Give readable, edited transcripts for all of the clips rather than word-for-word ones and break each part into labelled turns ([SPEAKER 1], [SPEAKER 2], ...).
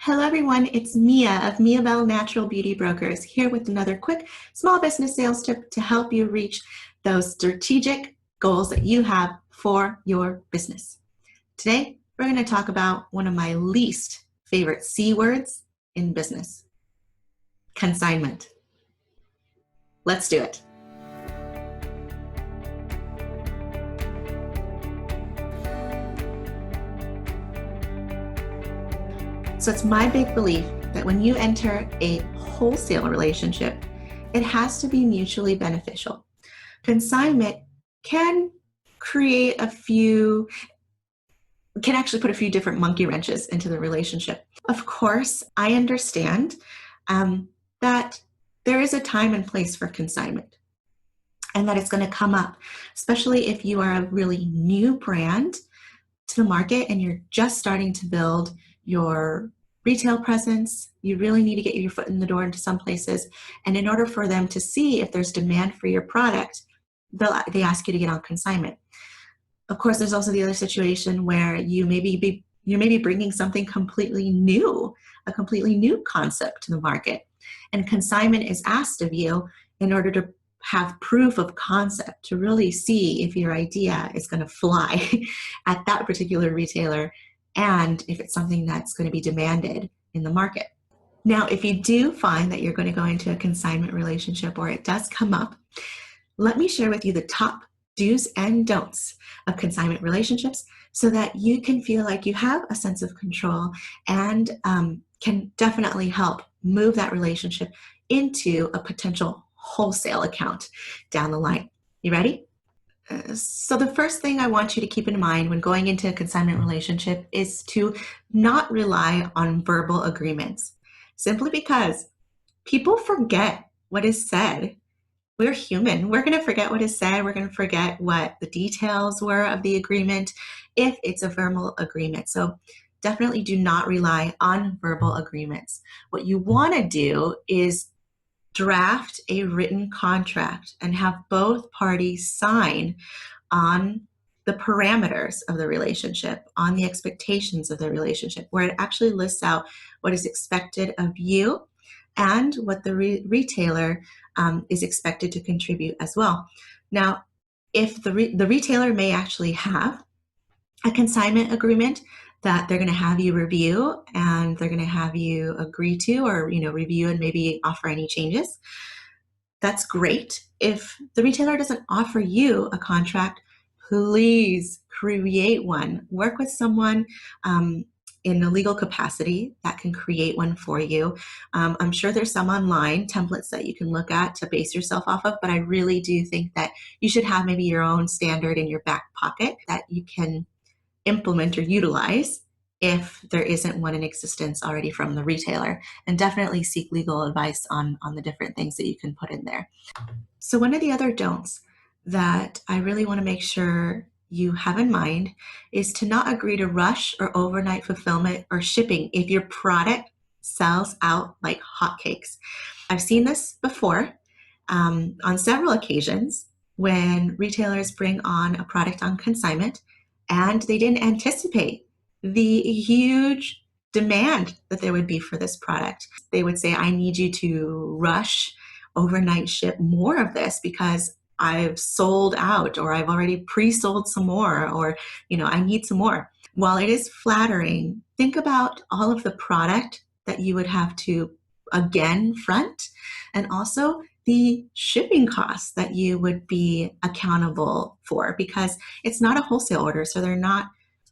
[SPEAKER 1] Hello everyone, it's Mia of Mia Bell Natural Beauty Brokers here with another quick small business sales tip to help you reach those strategic goals that you have for your business. Today, we're going to talk about one of my least favorite C words in business: consignment. Let's do it. So it's my big belief that when you enter a wholesale relationship, it has to be mutually beneficial. Consignment can actually put a few different monkey wrenches into the relationship. Of course, I understand that there is a time and place for consignment and that it's going to come up, especially if you are a really new brand to the market and you're just starting to build your retail presence. You really need to get your foot in the door into some places. And in order for them to see if there's demand for your product, they ask you to get on consignment. Of course, there's also the other situation where you may be bringing something completely new, a completely new concept to the market. And consignment is asked of you in order to have proof of concept, to really see if your idea is going to fly at that particular retailer and if it's something that's going to be demanded in the market. Now, if you do find that you're going to go into a consignment relationship or it does come up, let me share with you the top do's and don'ts of consignment relationships so that you can feel like you have a sense of control and can definitely help move that relationship into a potential wholesale account down the line. You ready? So the first thing I want you to keep in mind when going into a consignment relationship is to not rely on verbal agreements, simply because people forget what is said. We're human. We're going to forget what is said. We're going to forget what the details were of the agreement if it's a verbal agreement. So definitely do not rely on verbal agreements. What you want to do is draft a written contract and have both parties sign on the parameters of the relationship, on the expectations of the relationship, where it actually lists out what is expected of you and what the retailer is expected to contribute as well. Now, if the retailer may actually have a consignment agreement that they're going to have you review and they're going to have you agree to, or review and maybe offer any changes. That's great. If the retailer doesn't offer you a contract, please create one. Work with someone in a legal capacity that can create one for you. I'm sure there's some online templates that you can look at to base yourself off of, but I really do think that you should have maybe your own standard in your back pocket that you can implement or utilize if there isn't one in existence already from the retailer, and definitely seek legal advice on the different things that you can put in there. So one of the other don'ts that I really want to make sure you have in mind is to not agree to rush or overnight fulfillment or shipping if your product sells out like hotcakes. I've seen this before on several occasions when retailers bring on a product on consignment and they didn't anticipate the huge demand that there would be for this product. They would say, I need you to rush, overnight ship more of this because I've sold out, or I've already pre-sold some more, or I need some more. While it is flattering, think about all of the product that you would have to again front, and also the shipping costs that you would be accountable for, because it's not a wholesale order, so they're not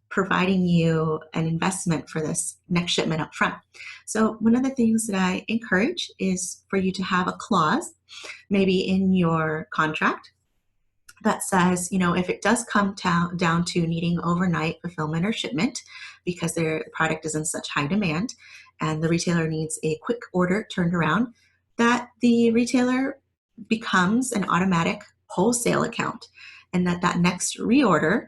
[SPEAKER 1] providing you an investment for this next shipment up front. So one of the things that I encourage is for you to have a clause, maybe in your contract, that says, if it does come down to needing overnight fulfillment or shipment because their product is in such high demand and the retailer needs a quick order turned around, that the retailer becomes an automatic wholesale account, and that next reorder,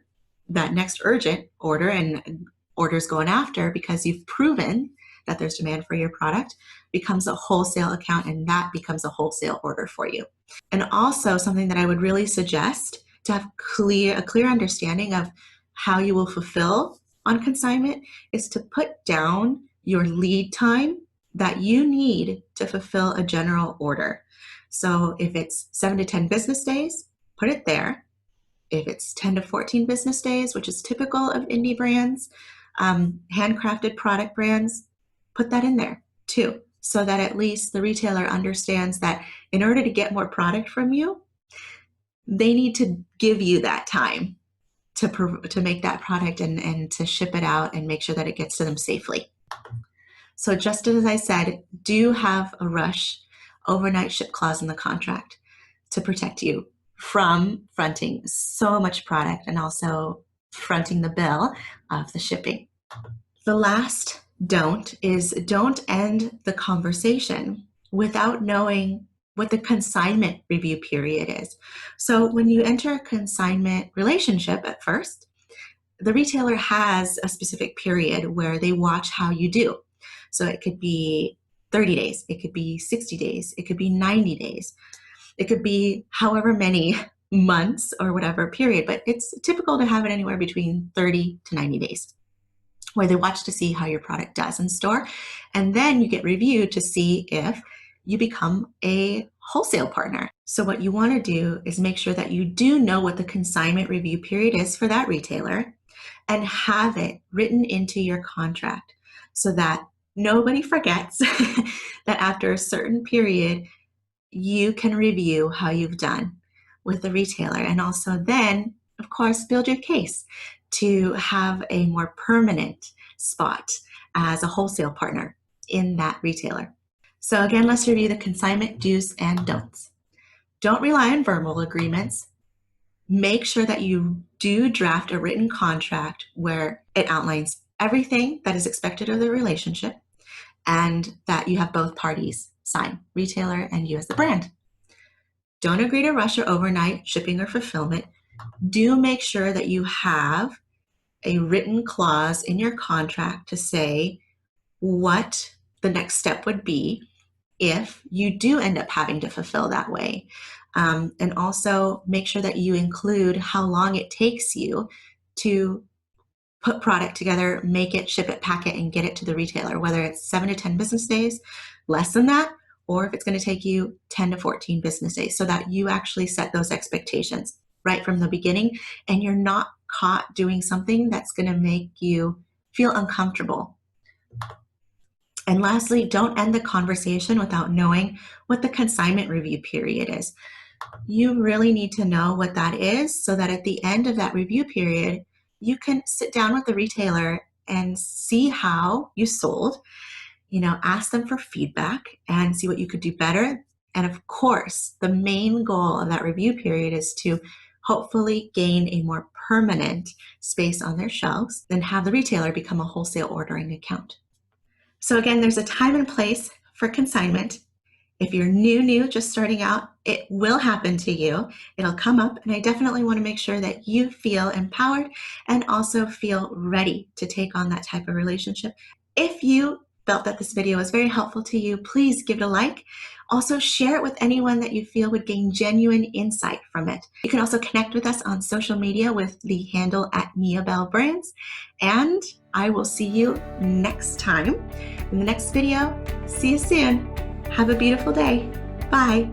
[SPEAKER 1] that next urgent order and orders going after, because you've proven that there's demand for your product, becomes a wholesale account, and that becomes a wholesale order for you. And also something that I would really suggest to have a clear understanding of how you will fulfill on consignment is to put down your lead time that you need to fulfill a general order. So if it's 7 to 10 business days, put it there. If it's 10 to 14 business days, which is typical of indie brands, handcrafted product brands, put that in there too, so that at least the retailer understands that in order to get more product from you, they need to give you that time to make that product and to ship it out and make sure that it gets to them safely. So just as I said, do have a rush overnight ship clause in the contract to protect you from fronting so much product and also fronting the bill of the shipping. The last don't is don't end the conversation without knowing what the consignment review period is. So when you enter a consignment relationship at first, the retailer has a specific period where they watch how you do. So it could be 30 days, it could be 60 days, it could be 90 days, it could be however many months or whatever period, but it's typical to have it anywhere between 30 to 90 days, where they watch to see how your product does in store. And then you get reviewed to see if you become a wholesale partner. So what you want to do is make sure that you do know what the consignment review period is for that retailer and have it written into your contract so that nobody forgets that after a certain period, you can review how you've done with the retailer. And also then, of course, build your case to have a more permanent spot as a wholesale partner in that retailer. So again, let's review the consignment do's and don'ts. Don't rely on verbal agreements. Make sure that you do draft a written contract where it outlines everything that is expected of the relationship and that you have both parties sign, retailer and you as the brand. Don't agree to rush or overnight shipping or fulfillment. Do make sure that you have a written clause in your contract to say what the next step would be if you do end up having to fulfill that way. And also make sure that you include how long it takes you to put product together, make it, ship it, pack it, and get it to the retailer, whether it's 7 to 10 business days, less than that, or if it's going to take you 10 to 14 business days, so that you actually set those expectations right from the beginning and you're not caught doing something that's going to make you feel uncomfortable. And lastly, don't end the conversation without knowing what the consignment review period is. You really need to know what that is so that at the end of that review period, you can sit down with the retailer and see how you sold, ask them for feedback and see what you could do better. And of course, the main goal of that review period is to hopefully gain a more permanent space on their shelves and have the retailer become a wholesale ordering account. So again, there's a time and place for consignment. If you're new, just starting out, it will happen to you. It'll come up, and I definitely want to make sure that you feel empowered and also feel ready to take on that type of relationship. If you felt that this video was very helpful to you, please give it a like. Also share it with anyone that you feel would gain genuine insight from it. You can also connect with us on social media with the handle @MiaBelleBrands, and I will see you next time in the next video. See you soon. Have a beautiful day. Bye.